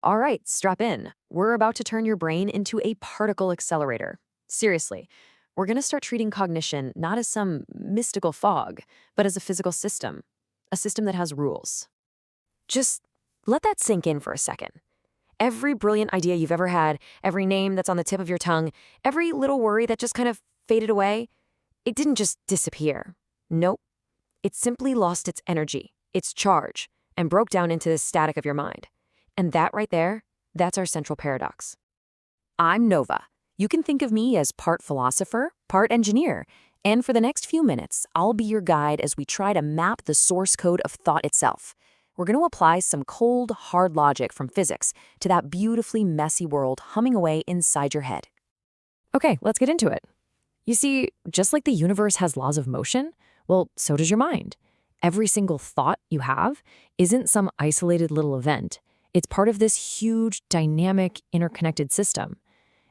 All right, strap in. We're about to turn your brain into a particle accelerator. Seriously, we're going to start treating cognition not as some mystical fog, but as a physical system, a system that has rules. Just let that sink in for a second. Every brilliant idea you've ever had, every name that's on the tip of your tongue, every little worry that just kind of faded away, it didn't just disappear. Nope. It simply lost its energy, its charge, and broke down into the static of your mind. And that right there, that's our central paradox. I'm Nova. You can think of me as part philosopher, part engineer, and for the next few minutes, I'll be your guide as we try to map the source code of thought itself. We're going to apply some cold, hard logic from physics to that beautifully messy world humming away inside your head. Okay, let's get into it. You see, just like the universe has laws of motion, well, so does your mind. Every single thought you have isn't some isolated little event. It's part of this huge, dynamic, interconnected system.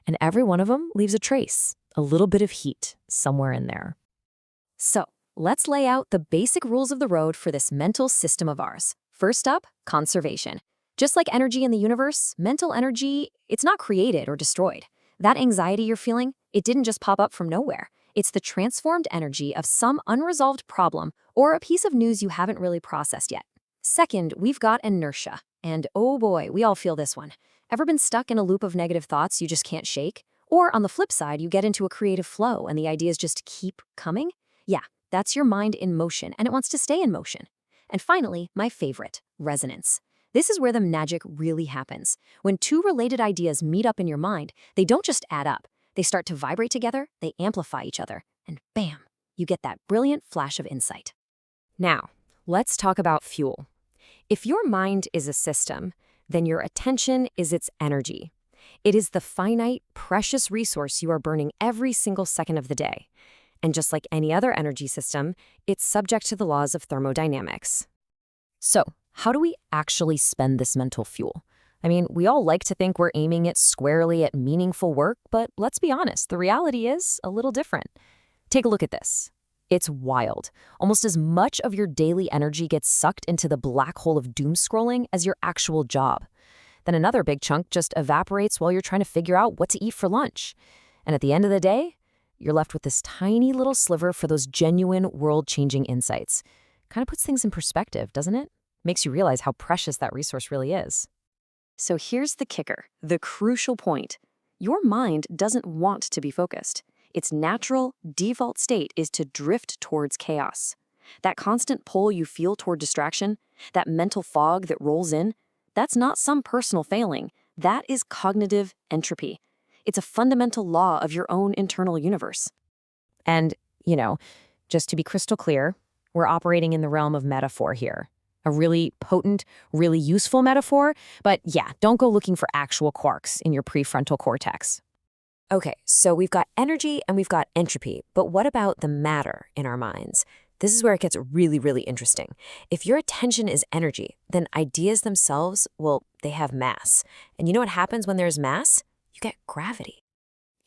And every one of them leaves a trace, a little bit of heat somewhere in there. So, let's lay out the basic rules of the road for this mental system of ours. First up, conservation. Just like energy in the universe, mental energy, it's not created or destroyed. That anxiety you're feeling, it didn't just pop up from nowhere. It's the transformed energy of some unresolved problem or a piece of news you haven't really processed yet. Second, we've got inertia. And oh boy, we all feel this one. Ever been stuck in a loop of negative thoughts you just can't shake? Or on the flip side, you get into a creative flow and the ideas just keep coming? Yeah, that's your mind in motion, and it wants to stay in motion. And finally, my favorite, resonance. This is where the magic really happens. When two related ideas meet up in your mind, they don't just add up. They start to vibrate together, they amplify each other, and bam, you get that brilliant flash of insight. Now, let's talk about fuel. If your mind is a system, then your attention is its energy. It is the finite, precious resource you are burning every single second of the day. And just like any other energy system, it's subject to the laws of thermodynamics. So, how do we actually spend this mental fuel? I mean, we all like to think we're aiming it squarely at meaningful work, but let's be honest, the reality is a little different. Take a look at this. It's wild. Almost as much of your daily energy gets sucked into the black hole of doom scrolling as your actual job. Then another big chunk just evaporates while you're trying to figure out what to eat for lunch. And at the end of the day, you're left with this tiny little sliver for those genuine world-changing insights. Kind of puts things in perspective, doesn't it? Makes you realize how precious that resource really is. So here's the kicker, the crucial point. Your mind doesn't want to be focused. Its natural, default state is to drift towards chaos. That constant pull you feel toward distraction, that mental fog that rolls in, that's not some personal failing. That is cognitive entropy. It's a fundamental law of your own internal universe. And, just to be crystal clear, we're operating in the realm of metaphor here. A really potent, really useful metaphor, but yeah, don't go looking for actual quarks in your prefrontal cortex. Okay, so we've got energy and we've got entropy, but what about the matter in our minds? This is where it gets really, really interesting. If your attention is energy, then ideas themselves, well, they have mass. And you know what happens when there's mass? You get gravity.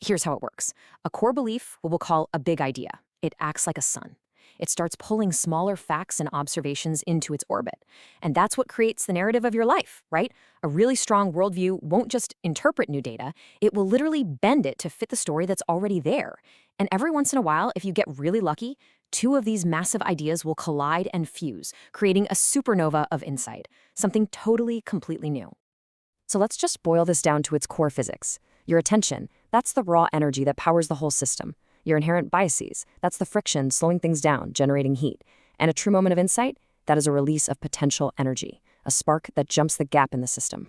Here's how it works. A core belief, what we'll call a big idea. It acts like a sun. It starts pulling smaller facts and observations into its orbit. And that's what creates the narrative of your life, right? A really strong worldview won't just interpret new data, it will literally bend it to fit the story that's already there. And every once in a while, if you get really lucky, two of these massive ideas will collide and fuse, creating a supernova of insight, something totally, completely new. So let's just boil this down to its core physics. Your attention, that's the raw energy that powers the whole system. Your inherent biases, that's the friction slowing things down, generating heat. And a true moment of insight, that is a release of potential energy, a spark that jumps the gap in the system.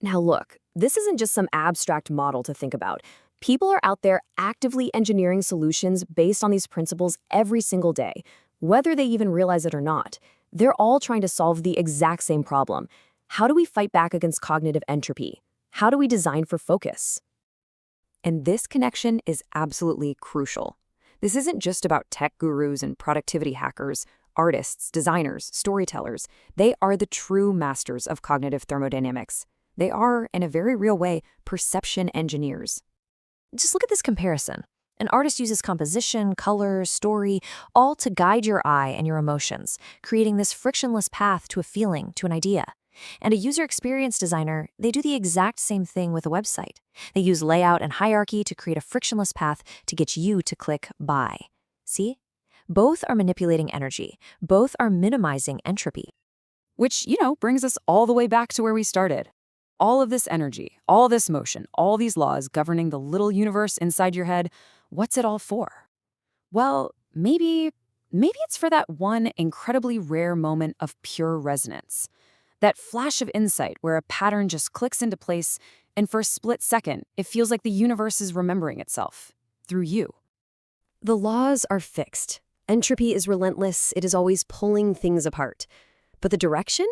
Now look, this isn't just some abstract model to think about. People are out there actively engineering solutions based on these principles every single day, whether they even realize it or not. They're all trying to solve the exact same problem. How do we fight back against cognitive entropy? How do we design for focus? And this connection is absolutely crucial. This isn't just about tech gurus and productivity hackers, artists, designers, storytellers. They are the true masters of cognitive thermodynamics. They are, in a very real way, perception engineers. Just look at this comparison. An artist uses composition, color, story, all to guide your eye and your emotions, creating this frictionless path to a feeling, to an idea. And a user experience designer, they do the exact same thing with a website. They use layout and hierarchy to create a frictionless path to get you to click buy. See? Both are manipulating energy. Both are minimizing entropy. Which, brings us all the way back to where we started. All of this energy, all this motion, all these laws governing the little universe inside your head, what's it all for? Well, maybe it's for that one incredibly rare moment of pure resonance. That flash of insight where a pattern just clicks into place, and for a split second, it feels like the universe is remembering itself through you. The laws are fixed. Entropy is relentless. It is always pulling things apart. But the direction?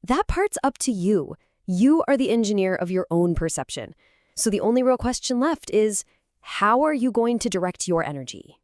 That part's up to you. You are the engineer of your own perception. So the only real question left is, how are you going to direct your energy?